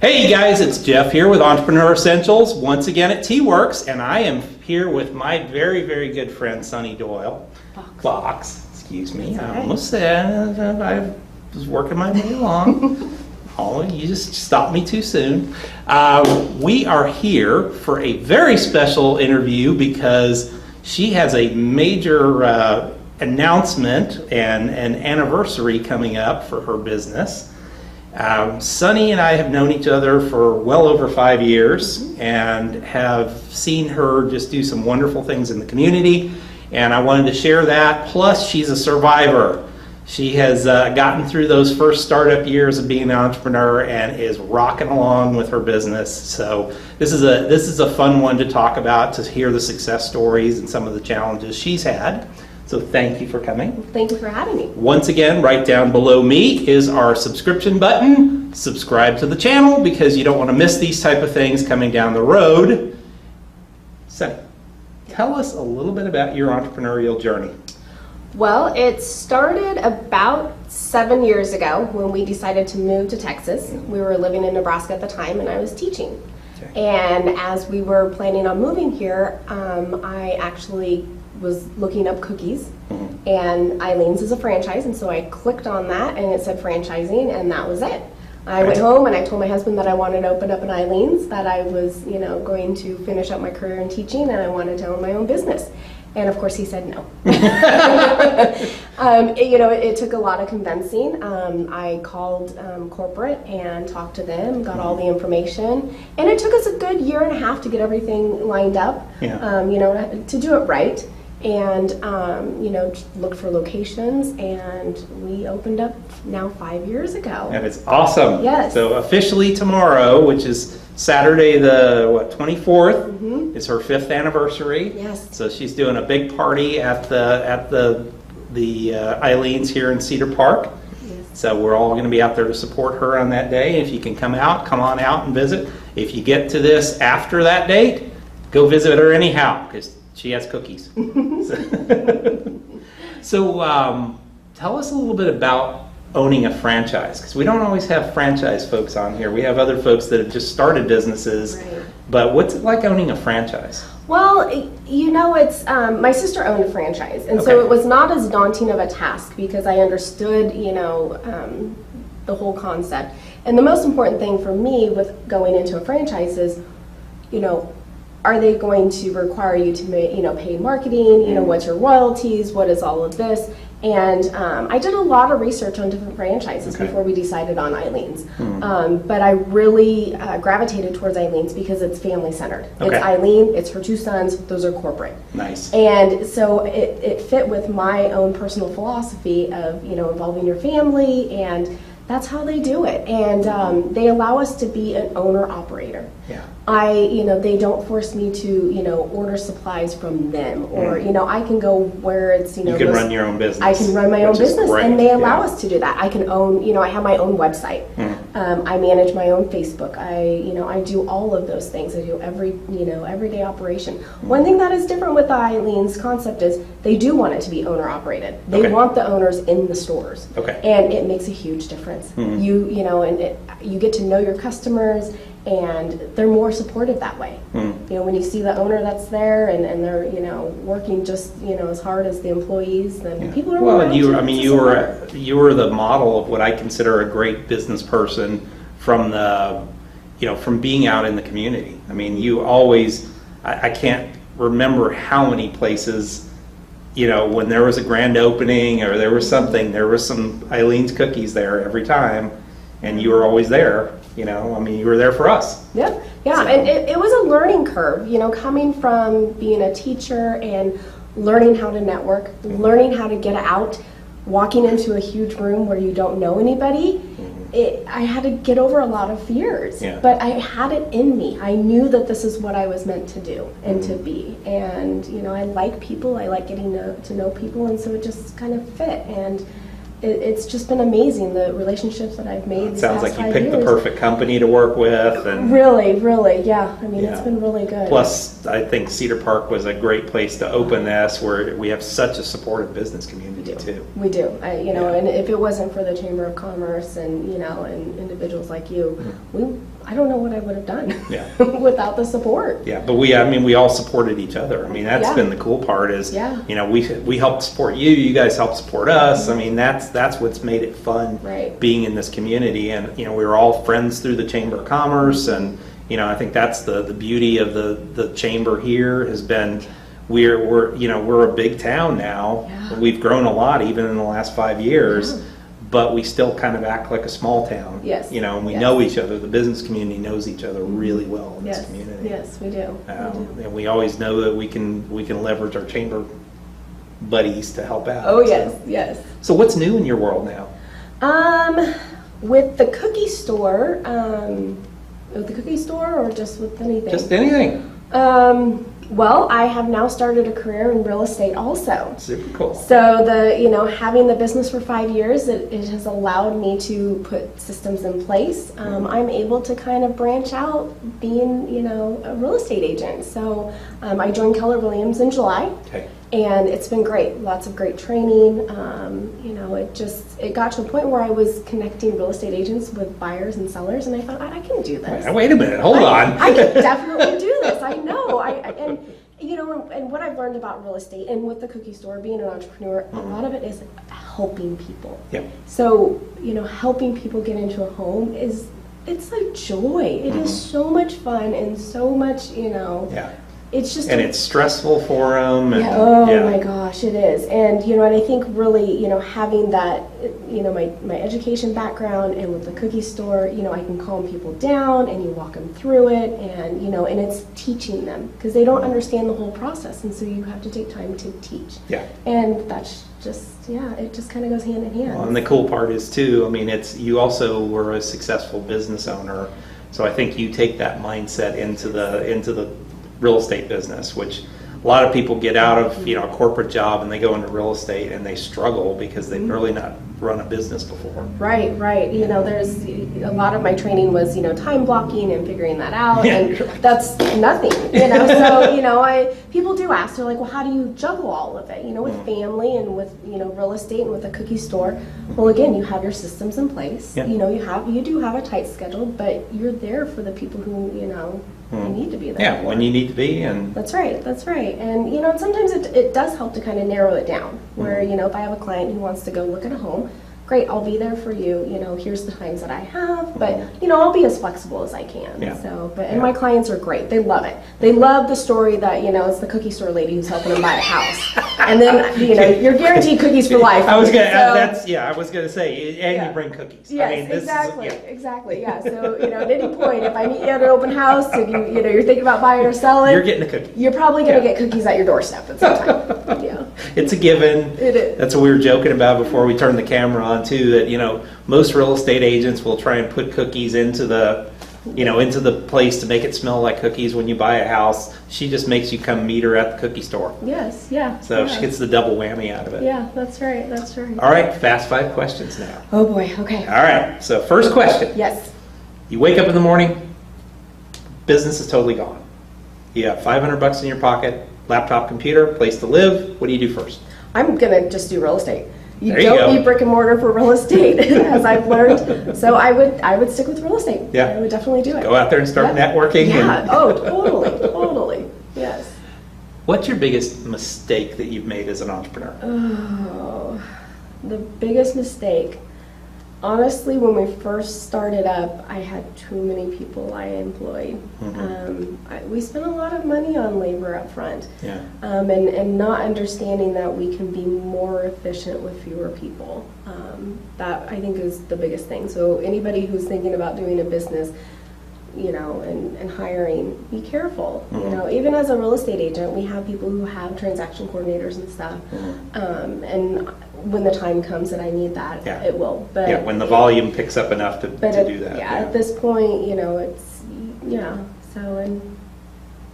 Hey guys, it's Jeff here with Entrepreneur Essentials, once again at T-Werx, and I am here with my very, very good friend, Sunnie Fox, excuse me. I almost said I was working my way along. Oh, you just stopped me too soon. We are here for a very special interview because she has a major announcement and an anniversary coming up for her business. Sunnie and I have known each other for well over 5 years and have seen her just do some wonderful things in the community, and I wanted to share that. Plus, she's a survivor. She has gotten through those first startup years of being an entrepreneur and is rocking along with her business. So this is a fun one to talk about, to hear the success stories and some of the challenges she's had. So thank you for coming. Thank you for having me. Once again, right down below me is our subscription button. Subscribe to the channel because you don't want to miss these type of things coming down the road. Sunnie, tell us a little bit about your entrepreneurial journey. Well, it started about 7 years ago when we decided to move to Texas. We were living in Nebraska at the time and I was teaching. Okay. And as we were planning on moving here, I actually was looking up cookies, and Eileen's is a franchise, and so I clicked on that and it said franchising, and that was it. I went home and I told my husband that I wanted to open up an Eileen's, that I was, going to finish up my career in teaching and I wanted to own my own business. And of course he said no. It took a lot of convincing. I called corporate and talked to them, got all the information, and it took us a good 1.5 years to get everything lined up, to do it right. And looked for locations, and we opened up now 5 years ago. That is awesome. Yes. So officially tomorrow, which is Saturday the 24th, is her 5th anniversary. Yes. So she's doing a big party at the Eileen's here in Cedar Park. Yes. So we're all going to be out there to support her on that day. If you can come on out and visit. If you get to this after that date, go visit her anyhow, because she has cookies. So tell us a little bit about owning a franchise, because we don't always have franchise folks on here. We have other folks that have just started businesses. Right. But what's it like owning a franchise? Well, it's my sister owned a franchise, and so it was not as daunting of a task because I understood, the whole concept. And the most important thing for me with going into a franchise is, are they going to require you to pay marketing? What's your royalties? What is all of this? And I did a lot of research on different franchises before we decided on Eileen's. But I really gravitated towards Eileen's because it's family centered. It's Eileen, it's her 2 sons, those are corporate. Nice. And so it fit with my own personal philosophy of involving your family, and that's how they do it. And they allow us to be an owner-operator. Yeah. They don't force me to, order supplies from them, or, I can go where it's, you can run your own business. I can run my own business, and they allow us to do that. I can own, I have my own website. I manage my own Facebook. I do all of those things. I do everyday operation. One thing that is different with the Eileen's concept is they do want it to be owner-operated. They want the owners in the stores. And it makes a huge difference. You get to know your customers, and they're more supportive that way. When you see the owner that's there and they're working just as hard as the employees, then people are more. Well, you were the model of what I consider a great business person from the from being out in the community. I mean, you always, I can't remember how many places, when there was a grand opening or there was something, there was some Eileen's cookies there every time, and you were always there. You were there for us. Yeah. So. And it was a learning curve, coming from being a teacher and learning how to network, learning how to get out, walking into a huge room where you don't know anybody, I had to get over a lot of fears, Yeah. but I had it in me. I knew that this is what I was meant to do and to be. And, you know, I like people, I like getting to know people, and so it just kind of fit. And it's just been amazing, the relationships that I've made. It sounds like you picked the perfect company to work with. And really, yeah. I mean, Yeah. it's been really good. Plus, I think Cedar Park was a great place to open this, where we have such a supportive business community too. We do. You know, Yeah. and if it wasn't for the Chamber of Commerce and, you know, and individuals like you, I don't know what I would have done Yeah. without the support. Yeah, but we all supported each other. I mean, that's Yeah. been the cool part is, Yeah. you know, we helped support you, you guys helped support us. I mean, that's what's made it fun Right. being in this community. And, you know, we were all friends through the Chamber of Commerce. And, you know, I think that's the beauty of the chamber here has been, we're a big town now. Yeah. We've grown a lot even in the last 5 years. Yeah. But we still kind of act like a small town. Yes. You know, and we Yes. know each other. The business community knows each other really well in this community. Yes, we do. And we always know that we can leverage our chamber buddies to help out. Oh, yes, yes. So what's new in your world now? With the cookie store, or just with anything? Just anything. Well, I have now started a career in real estate also. Super cool. So having the business for 5 years, it has allowed me to put systems in place. I'm able to kind of branch out being, a real estate agent. So I joined Keller Williams in July. Okay. And it's been great, lots of great training. It got to a point where I was connecting real estate agents with buyers and sellers, and I thought, I can do this. Wait a minute, hold on. I can definitely do this. I know. And what I've learned about real estate and with the cookie store, being an entrepreneur, a lot of it is helping people. Yep. So, helping people get into a home it's a joy. It is so much fun and so much, Yeah. It's just And it's stressful for them. yeah, oh my gosh, it is. And and I think really, having that, my education background and with the cookie store, I can calm people down and you walk them through it, and and it's teaching them because they don't understand the whole process, and so you have to take time to teach. Yeah. And that's just it just kind of goes hand in hand. Well, and the cool part is too, I mean, you also were a successful business owner, so I think you take that mindset into the real estate business, which a lot of people get out of a corporate job and they go into real estate and they struggle because they've really not run a business before. Right. There's a lot of my training was time blocking and figuring that out, and that's nothing. So people do ask, they're like, well, how do you juggle all of it? With family and with real estate and with a cookie store. Well, again, you have your systems in place. Yeah. You do have a tight schedule, but you're there for the people who you need to be there. Yeah, when you need to be. And That's right. And sometimes it does help to kind of narrow it down where, if I have a client who wants to go look at a home, great, I'll be there for you, here's the times that I have, but I'll be as flexible as I can. Yeah. So, and my clients are great. They love it. They love the story that, it's the cookie store lady who's helping them buy a house. And then, you're guaranteed cookies for life. I was gonna So- say, and you bring cookies. Yes, I mean, exactly. Yeah. So, at any point, if I meet you at an open house and you're thinking about buying or selling, You're getting a cookie. you're probably going to get cookies at your doorstep at some time. Yeah. It's a given. It is. That's what we were joking about before we turned the camera on too, that most real estate agents will try and put cookies into the place to make it smell like cookies when you buy a house. She just makes you come meet her at the cookie store. Yes, yeah. So yeah. she gets the double whammy out of it. Yeah, that's right. All right, fast 5 questions now. Oh boy, okay. All right, so first question. Yes. You wake up in the morning, business is totally gone. You have $500 in your pocket, laptop, computer, place to live. What do you do first? I'm going to just do real estate. You There you don't go. need brick and mortar for real estate, as I've learned. So I would stick with real estate. Yeah. I would definitely do it. Go out there and start Yeah. networking. Yeah. And Oh, totally. Yes. what's your biggest mistake that you've made as an entrepreneur? Oh, the biggest mistake. Honestly, when we first started up, I had too many people I employed. We spent a lot of money on labor up front. Yeah. And not understanding that we can be more efficient with fewer people. That I think is the biggest thing. So anybody who's thinking about doing a business, and hiring, be careful. Even as a real estate agent, we have people who have transaction coordinators and stuff. And when the time comes that I need that, Yeah. it will. But Yeah, when the volume picks up enough to do that. Yeah, at this point, you know, it's, yeah, so, and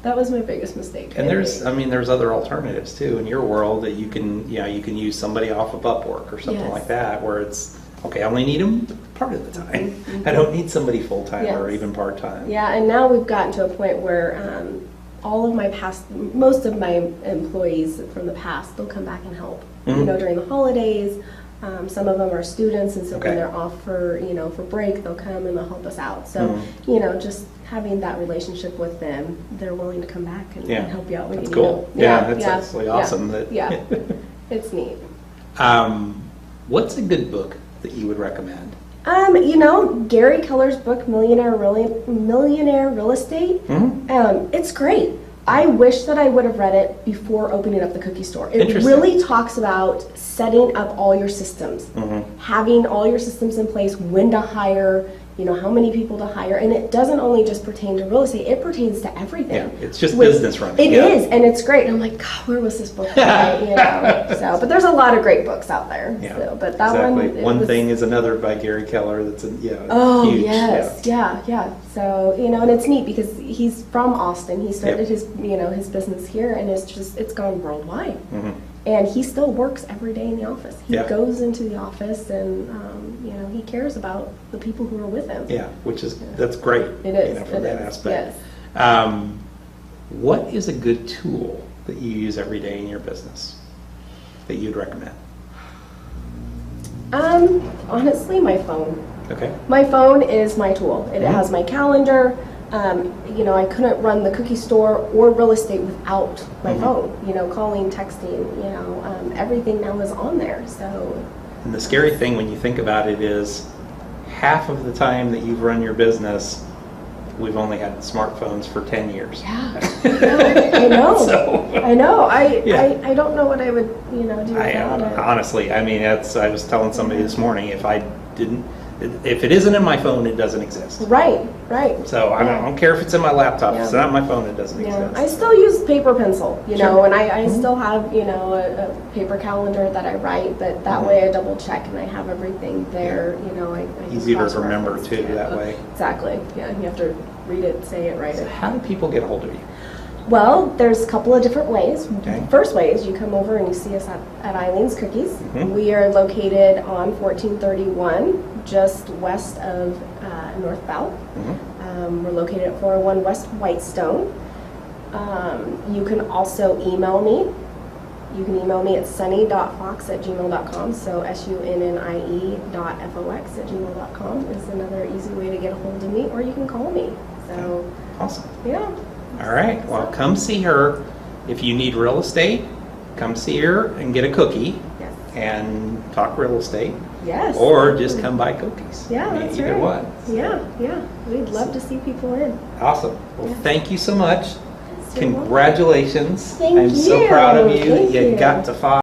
that was my biggest mistake. And there's other alternatives too in your world that you can use somebody off of Upwork or something Yes. like that, where it's, okay, I only need them part of the time. I don't need somebody full-time or Yes. even part-time. Yeah, and now we've gotten to a point where most of my employees from the past, they'll come back and help. Mhm. You know, during the holidays, some of them are students, and so Okay. when they're off for break, they'll come and they'll help us out. So, Mhm. you know, just having that relationship with them, they're willing to come back and, Yeah. and help you out when That's you need cool. help. Yeah, that's absolutely awesome. Yeah, it's neat. What's a good book that you would recommend? You know, Gary Keller's book, Millionaire Real Estate, Mhm. it's great. I wish that I would have read it before opening up the cookie store. It Interesting. really talks about setting up all your systems, having all your systems in place, when to hire, you know, how many people to hire. And it doesn't only just pertain to real estate, it pertains to everything. Yeah, it's just business running. It Yeah. is, and it's great. And I'm like, God, where was this book? You know, so, but there's a lot of great books out there. Yeah, So, but that exactly. one, One Thing is Another by Gary Keller. That's Oh, huge. yes. Yeah. So, you know, and it's neat because he's from Austin. He started his business here, and it's gone worldwide. Mhm. And he still works every day in the office. He Yeah. goes into the office, and you know, he cares about the people who are with him. Yeah, that's great. It is. You know, from It that is, aspect. yes. What is a good tool that you use every day in your business that you'd recommend? Honestly, my phone. Okay. My phone is my tool. It has my calendar. You know, I couldn't run the cookie store or real estate without my phone. You know, calling, texting, you know, everything now is on there. So, And the scary thing when you think about it is half of the time that you've run your business, we've only had smartphones for 10 years. yeah, I know. So- I know. Yeah. I don't know what I would, you know, do without it. Honestly, I mean, I was telling somebody this morning, if it isn't in my phone, it doesn't exist. Right. So I don't care if it's in my laptop. If it's Yeah. not in my phone, it doesn't Yeah, exist. I still use paper pencil, you know, Sure. and I still have, you know, a paper calendar that I write, but that way I double check and I have everything there, you know. I Easy to cross-reference remember too, it. that way. Exactly, yeah, you have to read it, say it, write So it. how do people get a hold of you? Well, there's a couple of different ways. Okay. First way is you come over and you see us at Eileen's Cookies. Mhm. We are located on 1431, just west of North Bell. We're located at 401 West Whitestone. You can also email me. You can email me at sunnie.fox@gmail.com. So sunnie.fox@gmail.com is another easy way to get a hold of me, or you can call me. So, Awesome. yeah. All right. Well, come see her. If you need real estate, come see her and get a cookie Yes. and talk real estate. Yes. Or just come buy cookies. Yeah, I mean, that's either right. one. Yeah. We'd love to see people in. Awesome. Well, Yeah. thank you so much. You're welcome. Congratulations. Thank I'm so you. proud of you. Thank You you. got to 5.